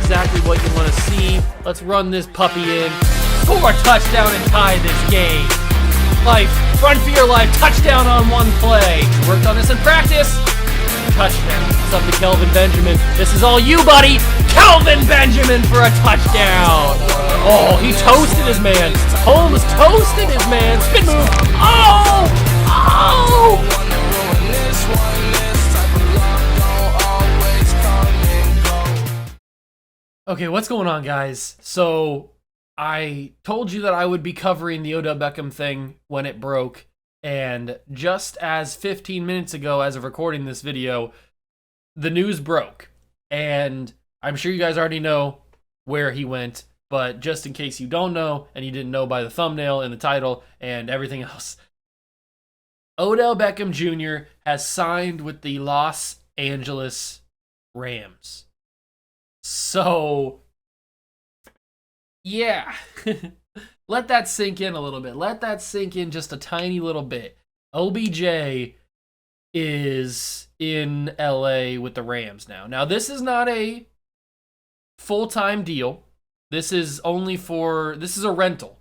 exactly what you want to see. Let's run this puppy in. Score a touchdown and tie this game. Life, run for your life, touchdown on one play. Worked on this in practice. Touchdown. It's up to Kelvin Benjamin. This is all you, buddy. Kelvin Benjamin for a touchdown. Oh, he toasted his man. Holmes toasted his man. Spin move. Oh! Oh! Okay, what's going on, guys? So, I told you that I would be covering the Odell Beckham thing when it broke, and just as 15 minutes ago, as of recording this video, the news broke. And I'm sure you guys already know where he went, but just in case you don't know, and you didn't know by the thumbnail and the title and everything else, Odell Beckham Jr. has signed with the Los Angeles Rams. So, yeah, let that sink in a little bit. Let that sink in just a tiny little bit. OBJ is in LA with the Rams now. Now, this is not a full-time deal. This is a rental,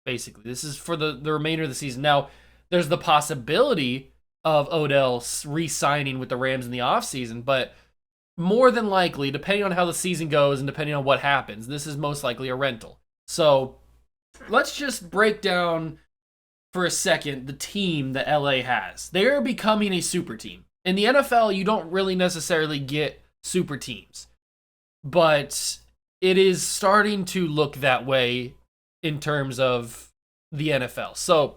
basically. This is for the remainder of the season. Now, there's the possibility of Odell re-signing with the Rams in the offseason, but more than likely, depending on how the season goes and depending on what happens, this is most likely a rental. So let's just break down for a second the team that LA has. They're becoming a super team. In the NFL, you don't really necessarily get super teams, but it is starting to look that way in terms of the NFL. So,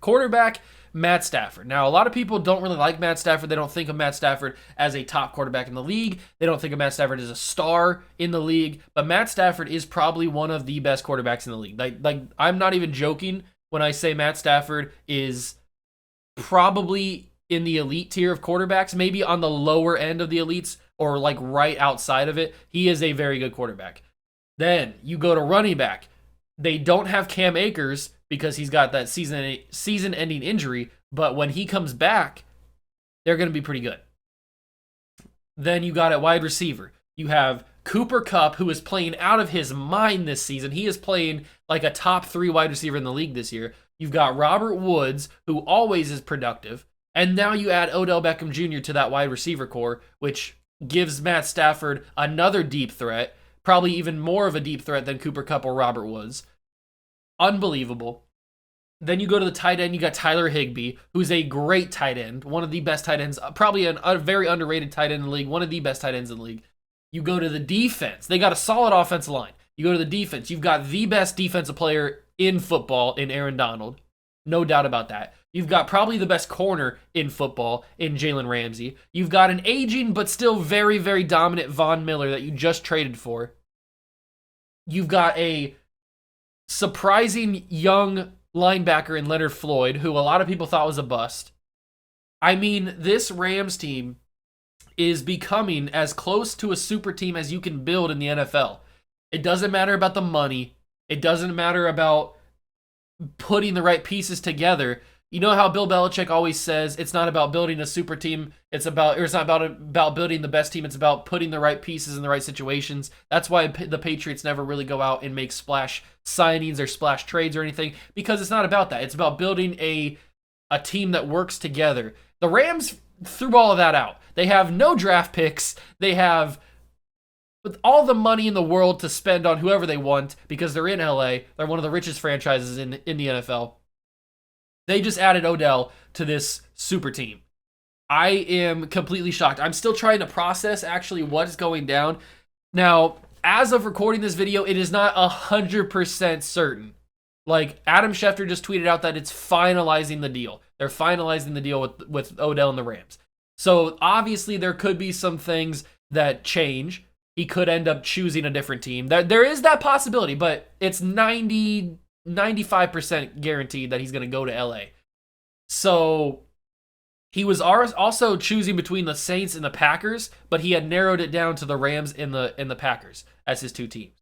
quarterback, Matt Stafford. Now, a lot of people don't really like Matt Stafford. They don't think of Matt Stafford as a top quarterback in the league. They don't think of Matt Stafford as a star in the league. But Matt Stafford is probably one of the best quarterbacks in the league. Like I'm not even joking when I say Matt Stafford is probably in the elite tier of quarterbacks, maybe on the lower end of the elites or like right outside of it. He is a very good quarterback. Then you go to running back. They don't have Cam Akers because he's got that season-ending injury, but when he comes back, they're going to be pretty good. Then you got at wide receiver. You have Cooper Kupp, who is playing out of his mind this season. He is playing like a top 3 wide receiver in the league this year. You've got Robert Woods, who always is productive. And now you add Odell Beckham Jr. to that wide receiver core, which gives Matt Stafford another deep threat, probably even more of a deep threat than Cooper Kupp or Robert Woods. Unbelievable. Then you go to the tight end, you got Tyler Higbee, who's a great tight end, one of the best tight ends, probably a very underrated tight end in the league, one of the best tight ends in the league. You go to the defense. They got a solid offensive line. You go to the defense. You've got the best defensive player in football in Aaron Donald. No doubt about that. You've got probably the best corner in football in Jalen Ramsey. You've got an aging but still very, very dominant Von Miller that you just traded for. You've got a surprising young linebacker in Leonard Floyd, who a lot of people thought was a bust. I mean, this Rams team is becoming as close to a super team as you can build in the NFL. It doesn't matter about the money. It doesn't matter about putting the right pieces together. You know how Bill Belichick always says it's not about building a super team. It's not about building the best team. It's about putting the right pieces in the right situations. That's why the Patriots never really go out and make splash signings or splash trades or anything, because it's not about that. It's about building a team that works together. The Rams threw all of that out. They have no draft picks. They have with all the money in the world to spend on whoever they want because they're in LA. They're one of the richest franchises in the NFL. They just added Odell to this super team. I am completely shocked. I'm still trying to process actually what is going down. Now, as of recording this video, it is not 100% certain. Like, Adam Schefter just tweeted out that it's finalizing the deal. They're finalizing the deal with Odell and the Rams. So, obviously, there could be some things that change. He could end up choosing a different team. There is that possibility, but it's 95% guaranteed that he's going to go to LA. So he was also choosing between the Saints and the Packers, but he had narrowed it down to the Rams and the Packers as his two teams.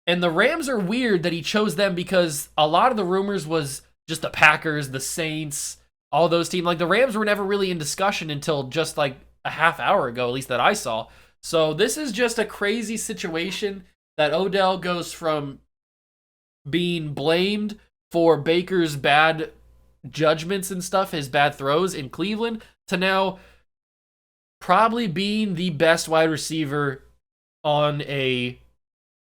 And the Rams are weird that he chose them because a lot of the rumors was just the Packers, the Saints, all those teams. Like the Rams were never really in discussion until just like a half hour ago, at least that I saw. So this is just a crazy situation that Odell goes from being blamed for Baker's bad judgments and stuff, his bad throws in Cleveland, to now probably being the best wide receiver on a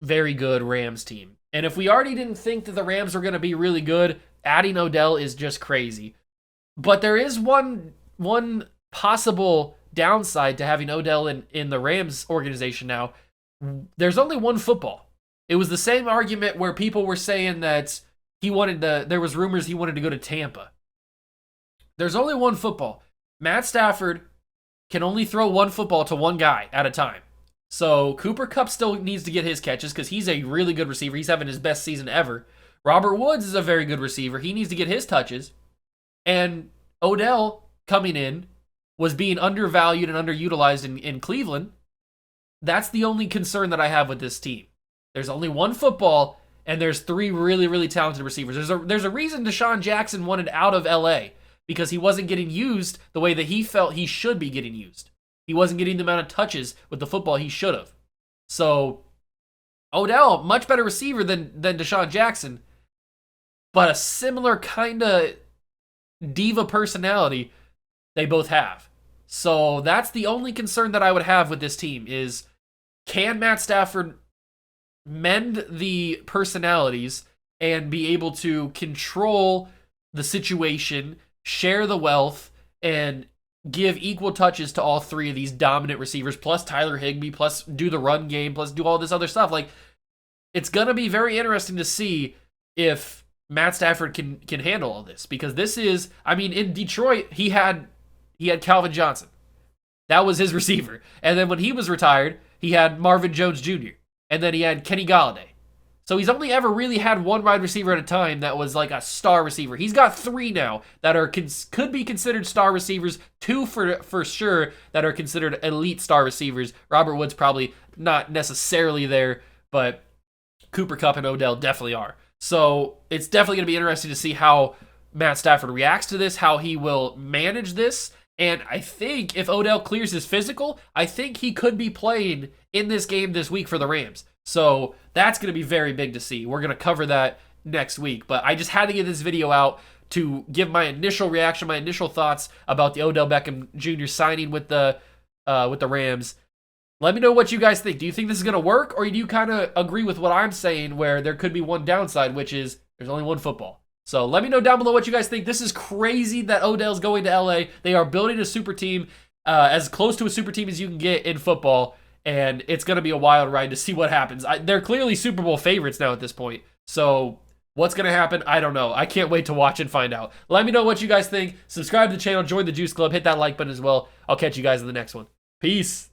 very good Rams team. And if we already didn't think that the Rams were going to be really good, adding Odell is just crazy. But there is one possible downside to having Odell in the Rams organization now. There's only one football. It was the same argument where people were saying that there was rumors he wanted to go to Tampa. There's only one football. Matt Stafford can only throw one football to one guy at a time. So Cooper Kupp still needs to get his catches because he's a really good receiver. He's having his best season ever. Robert Woods is a very good receiver. He needs to get his touches. And Odell coming in was being undervalued and underutilized in Cleveland. That's the only concern that I have with this team. There's only one football, and there's three really, really talented receivers. There's a reason Deshaun Jackson wanted out of LA, because he wasn't getting used the way that he felt he should be getting used. He wasn't getting the amount of touches with the football he should have. So Odell, much better receiver than Deshaun Jackson, but a similar kind of diva personality they both have. So that's the only concern that I would have with this team is, can Matt Stafford mend the personalities and be able to control the situation, share the wealth, and give equal touches to all three of these dominant receivers, plus Tyler Higbee, plus do the run game, plus do all this other stuff. Like, it's going to be very interesting to see if Matt Stafford can handle all this, because this is, I mean, in Detroit, he had Calvin Johnson. That was his receiver. And then when he was retired, he had Marvin Jones Jr. And then he had Kenny Galladay. So he's only ever really had one wide receiver at a time that was like a star receiver. He's got three now that are could be considered star receivers. Two for sure that are considered elite star receivers. Robert Woods probably not necessarily there, but Cooper Kupp and Odell definitely are. So it's definitely going to be interesting to see how Matt Stafford reacts to this, how he will manage this. And I think if Odell clears his physical, I think he could be playing in this game this week for the Rams. So that's going to be very big to see. We're going to cover that next week. But I just had to get this video out to give my initial reaction, my initial thoughts about the Odell Beckham Jr. signing with the Rams. Let me know what you guys think. Do you think this is going to work, or do you kind of agree with what I'm saying, where there could be one downside, which is there's only one football? So let me know down below what you guys think. This is crazy that Odell's going to LA. They are building a super team, as close to a super team as you can get in football, and it's going to be a wild ride to see what happens. They're clearly Super Bowl favorites now at this point. So what's going to happen? I don't know. I can't wait to watch and find out. Let me know what you guys think. Subscribe to the channel, join the Juice Club, hit that like button as well. I'll catch you guys in the next one. Peace.